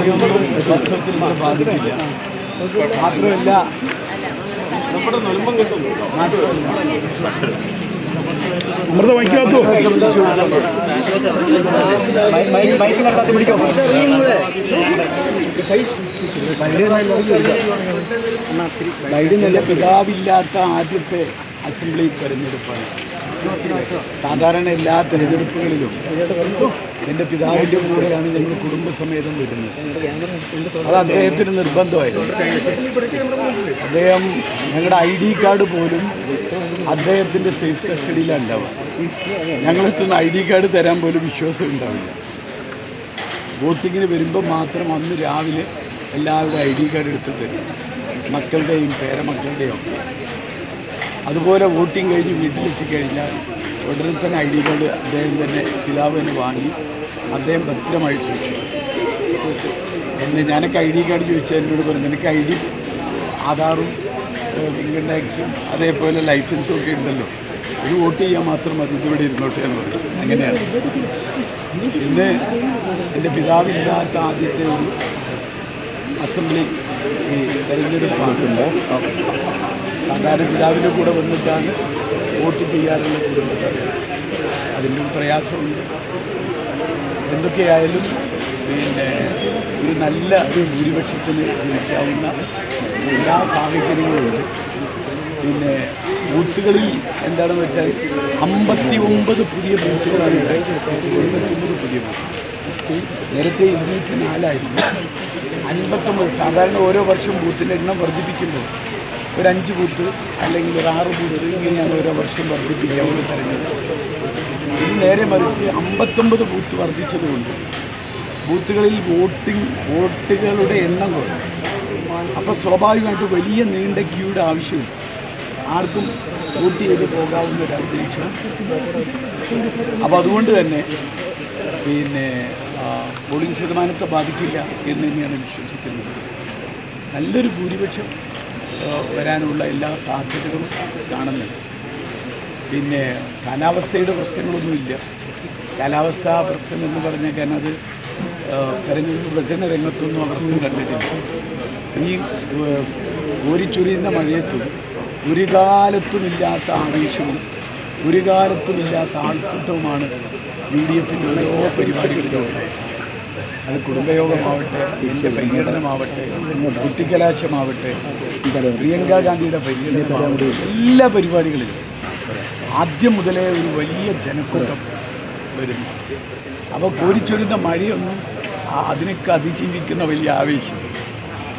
പരിപാടിയൊന്നും വാസ്തവത്തിൽ ഇത് ബാധിക്കില്ല. മാത്രമല്ല അമൃത വയ്ക്കാത്തോ ബൈഡൻ പിതാവില്ലാത്ത ആദ്യത്തെ അസംബ്ലി തെരഞ്ഞെടുപ്പാണ്. സാധാരണ എല്ലാ തെരഞ്ഞെടുപ്പുകളിലും എൻ്റെ പിതാവിൻ്റെ കൂടെയാണ് ഞങ്ങൾ കുടുംബസമേതം വരുന്നത്. അത് അദ്ദേഹത്തിന് നിർബന്ധമായിരുന്നു. അദ്ദേഹം ഞങ്ങളുടെ ID കാർഡ് പോലും അദ്ദേഹത്തിൻ്റെ സേഫ് കസ്റ്റഡിയിലാണ് ഉണ്ടാവുക. ഞങ്ങളെത്തുന്ന ID കാർഡ് തരാൻ പോലും വിശ്വാസം ഉണ്ടാവില്ല. വോട്ടിങ്ങിന് വരുമ്പോൾ മാത്രം അന്ന് രാവിലെ എല്ലാവരുടെ ID കാർഡ് എടുത്ത് തരും, മക്കളുടെയും പേരമക്കളുടെയും ഒക്കെ. അതുപോലെ വോട്ടിംഗ് കഴിഞ്ഞ് വീട്ടിലെത്തിക്കഴിഞ്ഞാൽ ഉടനെ തന്നെ ID കാർഡ് അദ്ദേഹം തന്നെ പിതാവിന് വാങ്ങി അദ്ദേഹം ഭദ്രമായി സൂക്ഷിച്ചു. ഞാനൊക്കെ ID കാർഡ് ചോദിച്ചാൽ എന്നോട് പറഞ്ഞു, എനിക്ക് ID ആധാറും ഇൻകം ടാക്സും അതേപോലെ ലൈസൻസും ഒക്കെ ഉണ്ടല്ലോ, ഇത് വോട്ട് ചെയ്യാൻ മാത്രം മതി, ഇതിവിടെ ഇരുന്നോട്ടെ എന്ന് പറഞ്ഞു. അങ്ങനെയാണ് ഇന്ന് എൻ്റെ പിതാവില്ലാത്ത ആദ്യത്തെ ഒരു അസംബ്ലി തെരഞ്ഞെടുപ്പാകുമ്പോൾ സാധാരണ പിതാവിൻ്റെ കൂടെ വന്നിട്ടാണ് വോട്ട് ചെയ്യാറുള്ള കുടുംബസഭ. അതിൻ്റെ ഒരു പ്രയാസമുണ്ട്. എന്തൊക്കെയായാലും ഒരു നല്ല ഭൂരിപക്ഷത്തിന് ജയിക്കാവുന്ന എല്ലാ സാഹചര്യങ്ങളുമുണ്ട്. ബൂത്തുകളിൽ എന്താണെന്ന് വെച്ചാൽ 59 പുതിയ ബൂത്തുകളാണ് ഉണ്ടായത്. 59 പുതിയ ബൂത്ത്. നേരത്തെ 204ആയിരുന്നു. 59. സാധാരണ ഓരോ വർഷം ബൂത്തിൻ്റെ എണ്ണം വർദ്ധിപ്പിക്കുമ്പോൾ ഒരു 5 ബൂത്ത് അല്ലെങ്കിൽ ഒരു 6 ബൂത്ത് ഇങ്ങനെയാണ് ഓരോ വർഷം വർദ്ധിപ്പിക്കാവുന്ന തെരഞ്ഞെടുപ്പ്. ഇത് നേരെ മറിച്ച് 59 ബൂത്ത് വർദ്ധിച്ചതുകൊണ്ട് ബൂത്തുകളിൽ വോട്ടുകളുടെ എണ്ണം കുറഞ്ഞു. അപ്പോൾ സ്വാഭാവികമായിട്ട് വലിയ നീണ്ട ക്യൂയുടെ ആവശ്യമില്ല. ആർക്കും വോട്ട് ചെയ്ത് പോകാവുന്ന ഒരു അന്തരീക്ഷം. അപ്പോൾ അതുകൊണ്ട് തന്നെ പോളിംഗ് ശതമാനത്തെ ബാധിക്കില്ല എന്ന് തന്നെയാണ് വിശ്വസിക്കുന്നത്. നല്ലൊരു ഭൂരിപക്ഷം വരാനുള്ള എല്ലാ സാധ്യതകളും കാണുന്നുണ്ട്. കാലാവസ്ഥയുടെ പ്രശ്നങ്ങളൊന്നുമില്ല. കാലാവസ്ഥാ പ്രശ്നം എന്ന് പറഞ്ഞാൽ കാരണം അത് തെരഞ്ഞെടുപ്പ് പ്രചരണ രംഗത്തൊന്നും ആ പ്രശ്നം കണ്ടിട്ടില്ല. ഈ കോരിച്ചൊരിയുന്ന മഴയത്തും ഒരു കാലത്തുമില്ലാത്ത ആവേശവും ഒരു കാലത്തുമില്ലാത്ത ആൾക്കൂട്ടവുമാണ് UDFിൻ്റെ ഓരോ പരിപാടികളിലും ഉണ്ടായത്. അത് കുടുംബയോഗമാവട്ടെ, എൻ്റെ പര്യടനമാവട്ടെ, കുട്ടിക്കലാശമാവട്ടെ, പ്രിയങ്കാ ഗാന്ധിയുടെ പര്യടനമാവട്ടെ, എല്ലാ പരിപാടികളിലും ആദ്യം മുതലേ ഒരു വലിയ ജനക്കൂട്ടം വരുന്നു. അപ്പോൾ കോരിച്ചൊരുന്ന മഴയൊന്നും അതിനൊക്കെ അതിജീവിക്കുന്ന വലിയ ആവേശം.